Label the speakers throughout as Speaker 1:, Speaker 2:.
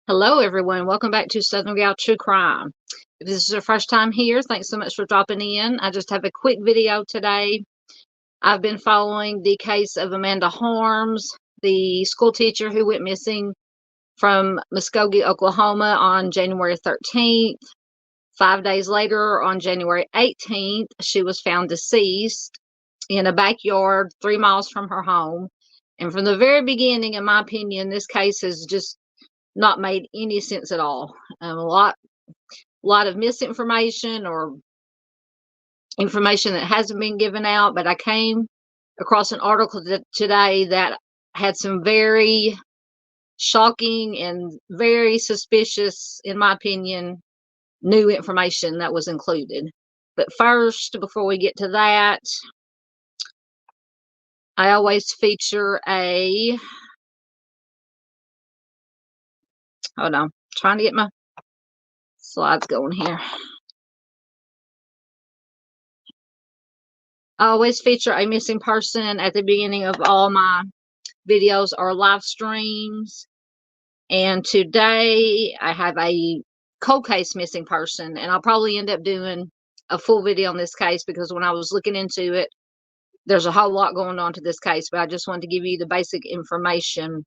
Speaker 1: Hello, everyone. Welcome back to Southern Gal True Crime. If this is your first time here, thanks so much for dropping in. I just have a quick video today. I've been following the case of Amanda Harms, the school teacher who went missing from Muskogee, Oklahoma on January 13th. 5 days later, on January 18th, she was found deceased in a backyard 3 miles from her home. And from the very beginning, in my opinion, this case has just not made any sense at all. A lot of misinformation or information that hasn't been given out. But I came across an article today that had some very shocking and very suspicious, in my opinion, new information that was included. But first, before we get to that, I always feature hold on, trying to get my slides going here. I always feature a missing person at the beginning of all my videos or live streams. And today I have a cold case missing person, and I'll probably end up doing a full video on this case because when I was looking into it, there's a whole lot going on to this case, but I just wanted to give you the basic information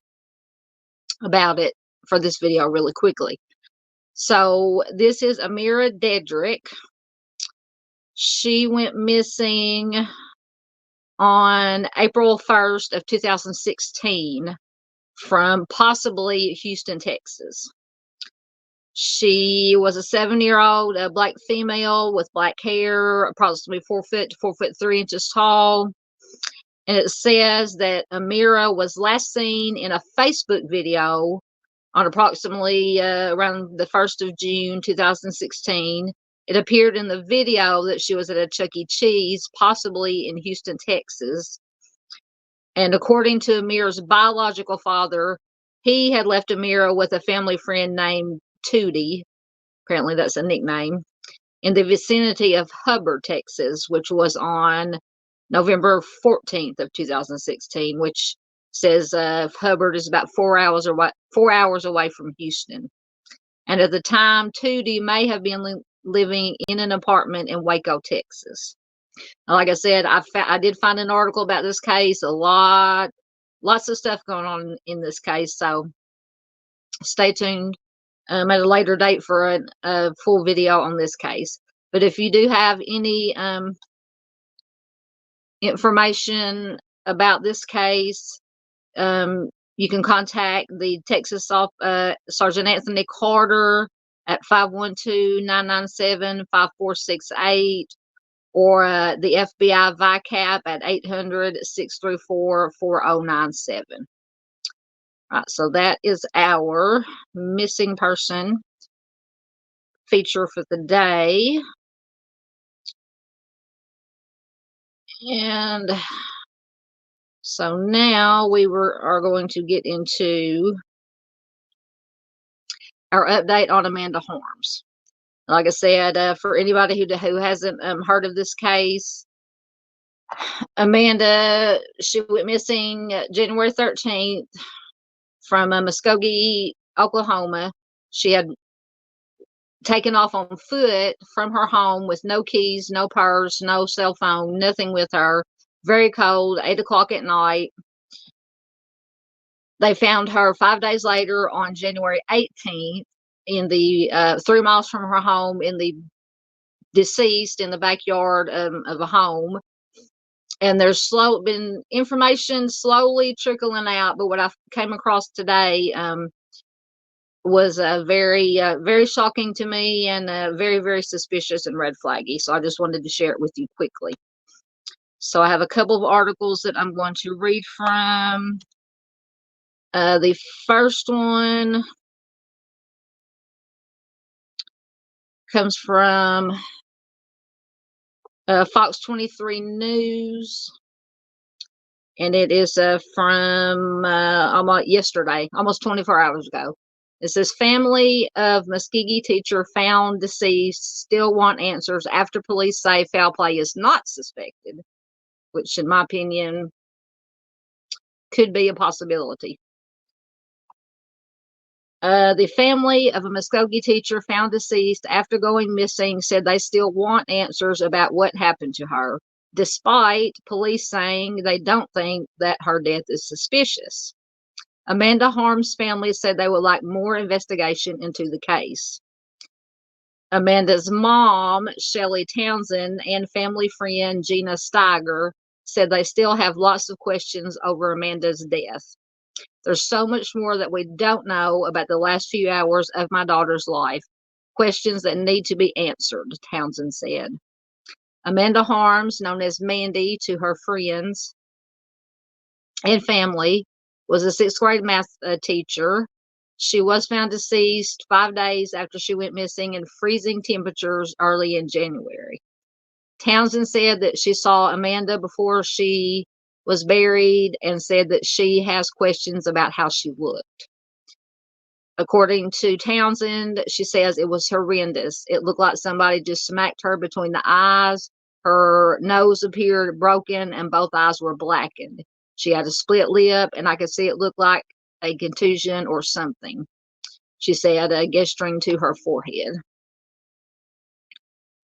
Speaker 1: about it for this video really quickly. So this is Ameera Deadrick. She went missing on April 1st of 2016 from possibly Houston, Texas. She was a 7-year-old black female with black hair, approximately 4 foot to 4'3" tall. And it says that Ameera was last seen in a Facebook video on approximately around the 1st of June 2016. It appeared in the video that she was at a Chuck E. Cheese, possibly in Houston, Texas. And according to Ameera's biological father, he had left Ameera with a family friend named Tootie, apparently that's a nickname, in the vicinity of Hubbard, Texas, which was on November 14th of 2016, which says Hubbard is about 4 hours away from Houston. And at the time, Tootie may have been living in an apartment in Waco, Texas. Now, like I said, I did find an article about this case. Lots of stuff going on in this case. So stay tuned at a later date for a full video on this case. But if you do have any information about this case, you can contact the Texas Sergeant Anthony Carter at 512-997-5468 or the FBI VICAP at 800-634-4097. Right, so that is our missing person feature for the day. And so now we are going to get into our update on Amanda Harms. Like I said, for anybody who hasn't heard of this case, Amanda, she went missing January 13th from Muskogee, Oklahoma. She had taken off on foot from her home with no keys, no purse, no cell phone, nothing with her. Very cold, 8 o'clock at night. They found her 5 days later on January 18th in the 3 miles from her home, in the deceased in the backyard of a home. And there's been information slowly trickling out, but what I came across today was very shocking to me and very, very suspicious and red flaggy. So I just wanted to share it with you quickly. So I have a couple of articles that I'm going to read from. The first one comes from Fox 23 News, and it is from almost yesterday, almost 24 hours ago. It says, family of Muskogee teacher found deceased, still want answers after police say foul play is not suspected, which in my opinion could be a possibility. The family of a Muskogee teacher found deceased after going missing said they still want answers about what happened to her, despite police saying they don't think that her death is suspicious. Amanda Harm's family said they would like more investigation into the case. Amanda's mom, Shelley Townsend, and family friend Gina Steiger said they still have lots of questions over Amanda's death. There's so much more that we don't know about the last few hours of my daughter's life. Questions that need to be answered, Townsend said. Amanda Harms, known as Mandy to her friends and family, was a sixth grade math teacher. She was found deceased 5 days after she went missing in freezing temperatures early in January. Townsend said that she saw Amanda before she was buried and said that she has questions about how she looked. According to Townsend, she says it was horrendous. It looked like somebody just smacked her between the eyes. Her nose appeared broken and both eyes were blackened. She had a split lip, and I could see it looked like a contusion or something. She said, gesturing to her forehead.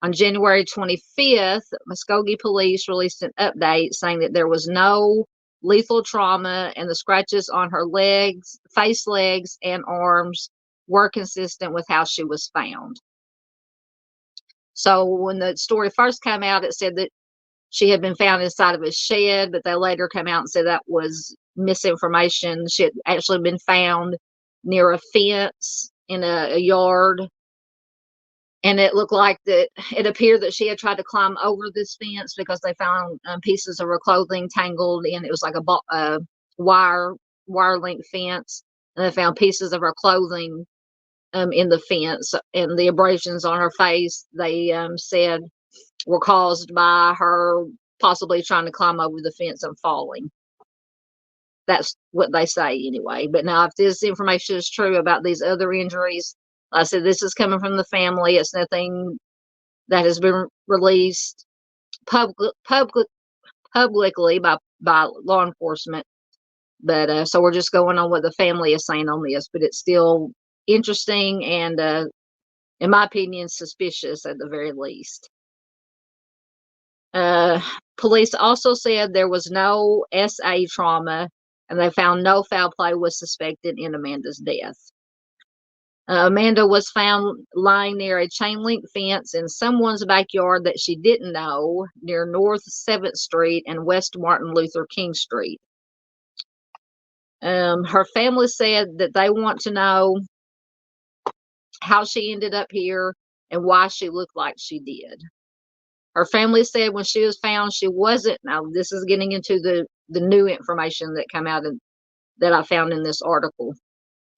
Speaker 1: On January 25th, Muskogee police released an update saying that there was no lethal trauma and the scratches on her legs, legs, and arms were consistent with how she was found. So when the story first came out, it said that she had been found inside of a shed, but they later came out and said that was misinformation. She had actually been found near a fence in a yard. And it looked like that it appeared that she had tried to climb over this fence because they found pieces of her clothing tangled in. It was like a wire link fence, and they found pieces of her clothing in the fence, and the abrasions on her face they said were caused by her possibly trying to climb over the fence and falling. That's what they say anyway. But now, if this information is true about these other injuries, like I said, this is coming from the family. It's nothing that has been released publicly by law enforcement. But so we're just going on what the family is saying on this. But it's still interesting and, in my opinion, suspicious at the very least. Police also said there was no SA trauma, and they found no foul play was suspected in Amanda's death. Amanda was found lying near a chain link fence in someone's backyard that she didn't know near North 7th Street and West Martin Luther King Street. Her family said that they want to know how she ended up here and why she looked like she did. Her family said when she was found, she wasn't. Now, this is getting into the new information that came out that I found in this article.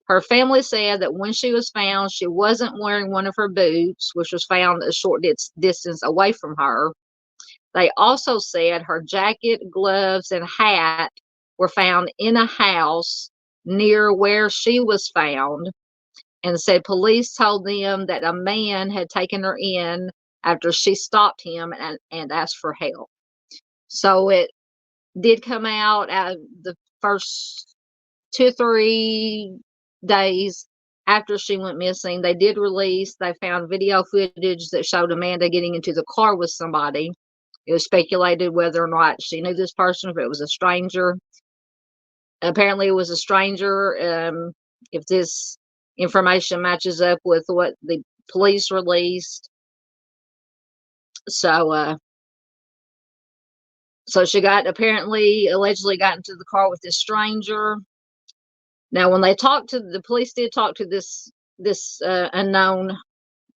Speaker 1: Her family said that when she was found, she wasn't wearing one of her boots, which was found a short distance away from her. They also said her jacket, gloves, and hat were found in a house near where she was found, and said police told them that a man had taken her in after she stopped him and asked for help. So it did come out the first 2 or 3 days after she went missing. They found video footage that showed Amanda getting into the car with somebody. It was speculated whether or not she knew this person, if it was a stranger. Apparently it was a stranger. If this information matches up with what the police released. So she allegedly got into the car with this stranger. Now, when the police did talk to this unknown,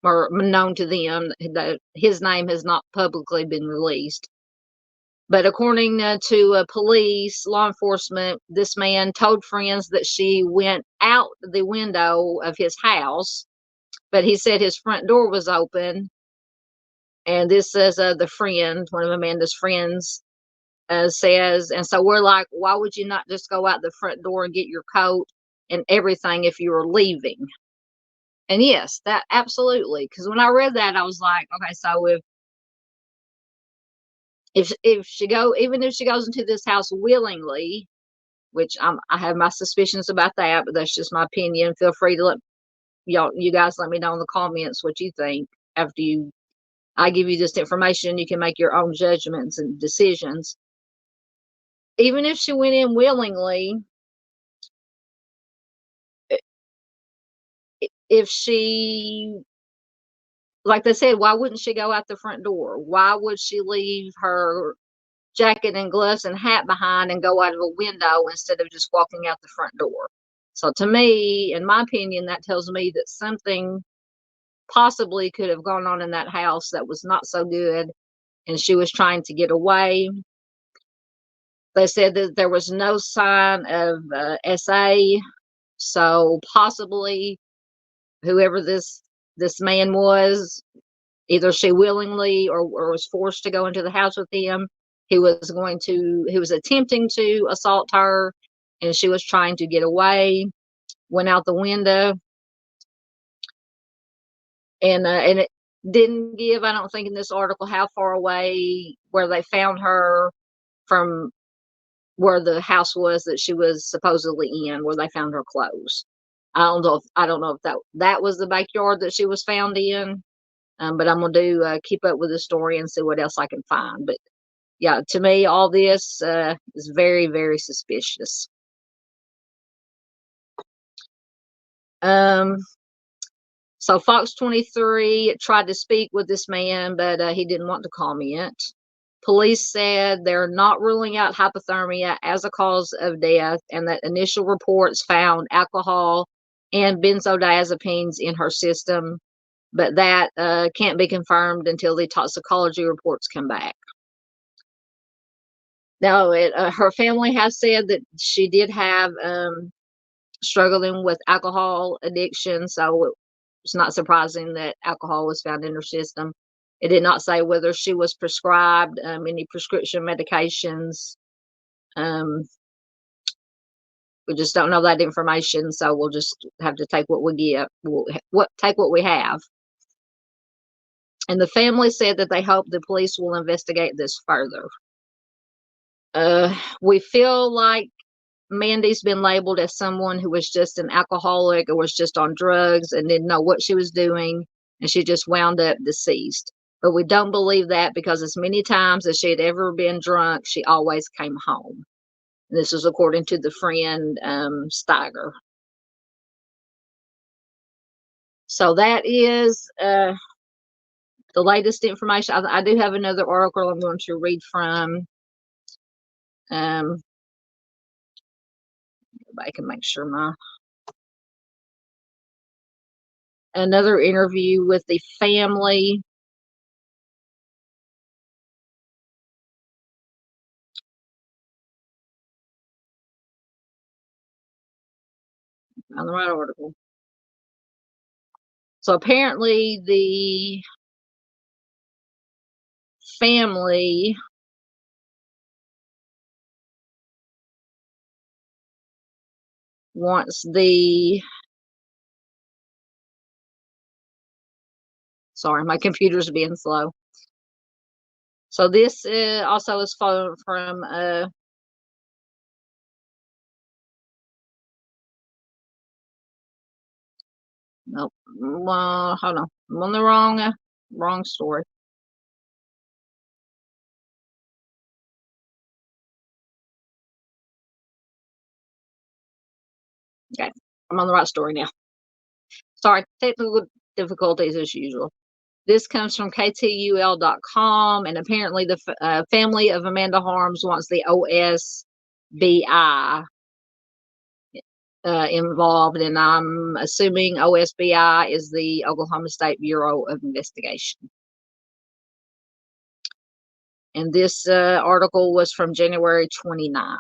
Speaker 1: or known to them, his name has not publicly been released. But according to police, law enforcement, this man told friends that she went out the window of his house, but he said his front door was open. And this says one of Amanda's friends, says, and so we're like, why would you not just go out the front door and get your coat and everything if you were leaving? And yes, that absolutely. Because when I read that, I was like, okay, so even if she goes into this house willingly, which I have my suspicions about that, but that's just my opinion. Feel free to you guys let me know in the comments what you think after I give you this information. You can make your own judgments and decisions. Even if she went in willingly, if she, like they said, why wouldn't she go out the front door? Why would she leave her jacket and gloves and hat behind and go out of a window instead of just walking out the front door? So to me, in my opinion, that tells me that something possibly could have gone on in that house that was not so good, and she was trying to get away. They said that there was no sign of SA, so possibly whoever this man was, either she willingly or was forced to go into the house with him. He was attempting to assault her, and she was trying to get away, went out the window, and it didn't give, I don't think in this article, how far away where they found her from where the house was that she was supposedly in, where they found her clothes. I don't know if that was the backyard that she was found in. But I'm gonna keep up with the story and see what else I can find. But yeah, to me, all this is very, very suspicious. So Fox 23 tried to speak with this man, but he didn't want to comment. Police said they're not ruling out hypothermia as a cause of death, and that initial reports found alcohol and benzodiazepines in her system, but that can't be confirmed until the toxicology reports come back. Now, her family has said that she did have struggling with alcohol addiction, so it's not surprising that alcohol was found in her system. It did not say whether she was prescribed any prescription medications. We just don't know that information, so we'll just have to take what we get. Take what we have. And the family said that they hope the police will investigate this further. We feel like Mandy's been labeled as someone who was just an alcoholic or was just on drugs and didn't know what she was doing, and she just wound up deceased. But we don't believe that, because as many times as she had ever been drunk, she always came home. And this is according to the friend, Steiger. So that is the latest information. I do have another article I'm going to read from. Go back and make sure another interview with the family. On the right article. So apparently the family wants sorry, my computer's being slow. So this also is from nope. Hold on. I'm on the wrong story. Okay. I'm on the right story now. Sorry, technical difficulties as usual. This comes from KTUL.com, and apparently the family of Amanda Harms wants the OSBI involved, and I'm assuming OSBI is the Oklahoma State Bureau of Investigation. And this article was from January 29th.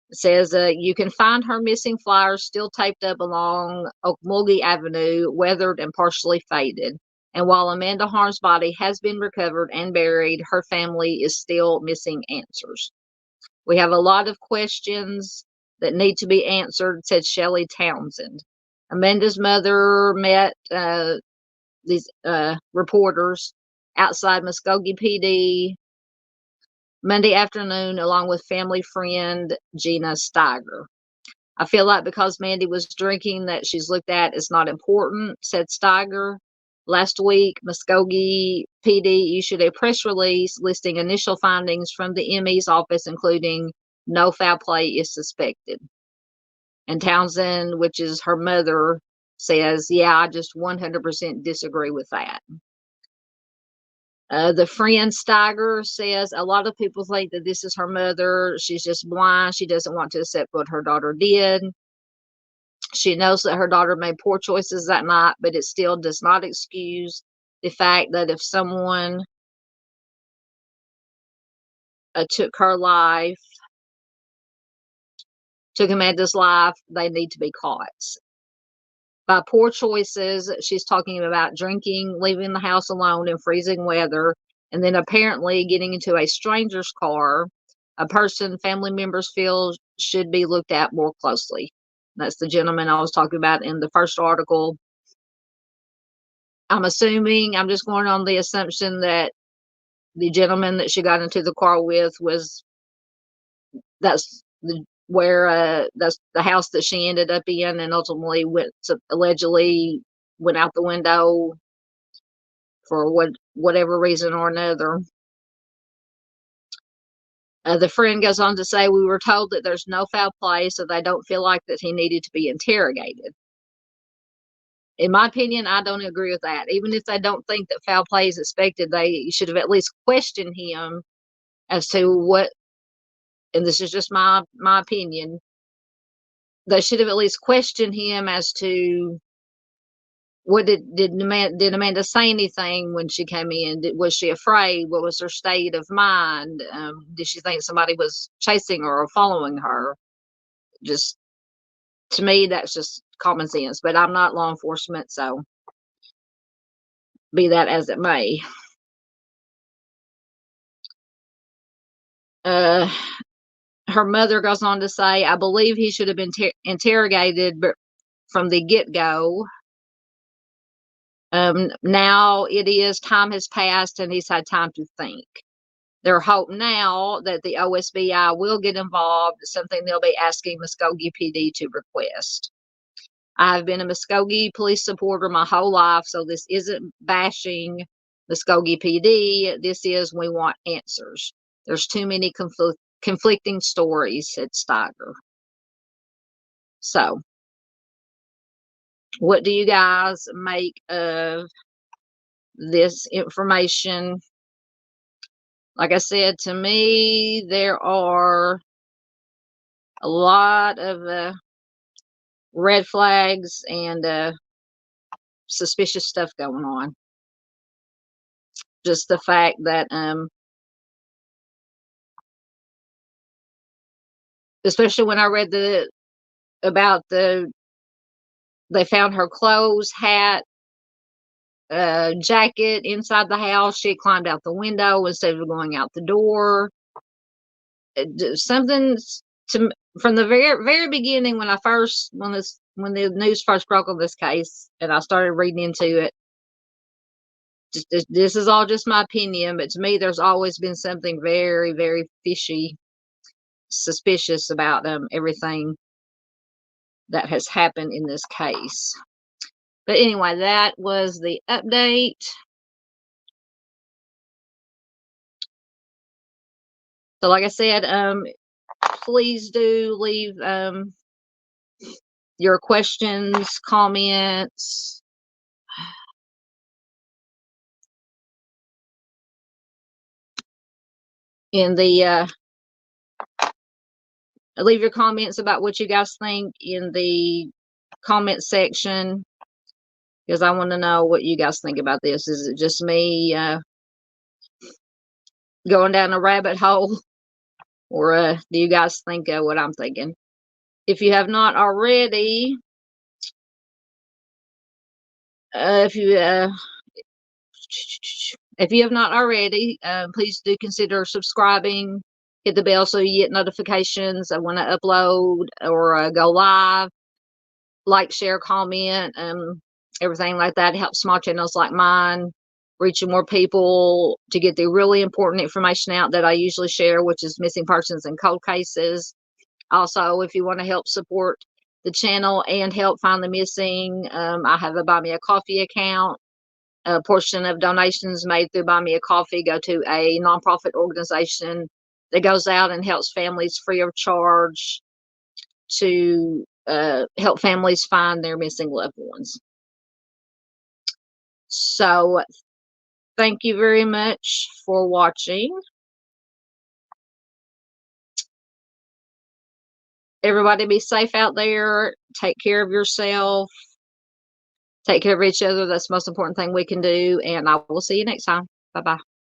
Speaker 1: It says you can find her missing flyers still taped up along Okmulgee Avenue, weathered and partially faded. And while Amanda Harm's body has been recovered and buried, her family is still missing answers. We have a lot of questions that need to be answered, said Shelley Townsend. Amanda's mother met these reporters outside Muskogee PD Monday afternoon, along with family friend Gina Steiger. I feel like because Mandy was drinking that she's looked at as not important, said Steiger. Last week, Muskogee PD issued a press release listing initial findings from the ME's office, including no foul play is suspected. And Townsend, which is her mother, says, yeah, I just 100% disagree with that. The friend Steiger says a lot of people think that this is her mother. She's just blind. She doesn't want to accept what her daughter did. She knows that her daughter made poor choices that night, but it still does not excuse the fact that if someone took her life, took Amanda's life, they need to be caught. By poor choices, she's talking about drinking, leaving the house alone in freezing weather, and then apparently getting into a stranger's car, a person family members feel should be looked at more closely. That's the gentleman I was talking about in the first article. I'm just going on the assumption that the gentleman that she got into the car with that's that's the house that she ended up in and ultimately allegedly went out the window for whatever reason or another. The friend goes on to say, we were told that there's no foul play, so they don't feel like that he needed to be interrogated. In my opinion, I don't agree with that. Even if they don't think that foul play is expected, they should have at least questioned him as to what, and this is just my opinion, they should have at least questioned him as to what did Amanda say anything when she came in? Was she afraid? What was her state of mind? Did she think somebody was chasing her or following her? Just to me, that's just common sense. But I'm not law enforcement, so be that as it may. Her mother goes on to say, I believe he should have been interrogated from the get-go. Now time has passed and he's had time to think. Their hope now that the OSBI will get involved is something they'll be asking Muskogee PD to request. I've been a Muskogee police supporter my whole life, so this isn't bashing Muskogee PD. This is, we want answers. There's too many conflicting stories, said Steiger. So, what do you guys make of this information? Like I said, to me, there are a lot of red flags and suspicious stuff going on. Just the fact that, especially when I read they found her clothes, hat, jacket inside the house. She climbed out the window instead of going out the door. Something from the very, very beginning when the news first broke on this case and I started reading into it. This is all just my opinion, but to me, there's always been something very, very fishy, suspicious about everything that has happened in this case. But anyway, that was the update. So like I said, please do leave your questions, comments, in the leave your comments about what you guys think in the comment section, because I want to know what you guys think about this. Is it just me going down a rabbit hole, or do you guys think what I'm thinking? If you have not already, if you have not already, please do consider subscribing. Hit the bell so you get notifications when I upload or go live. Like, share, comment, everything like that. It helps small channels like mine reaching more people to get the really important information out that I usually share, which is missing persons and cold cases. Also, if you want to help support the channel and help find the missing, I have a Buy Me a Coffee account. A portion of donations made through Buy Me a Coffee go to a nonprofit organization that goes out and helps families free of charge to help families find their missing loved ones. So thank you very much for watching. Everybody be safe out there. Take care of yourself. Take care of each other. That's the most important thing we can do. And I will see you next time. Bye-bye.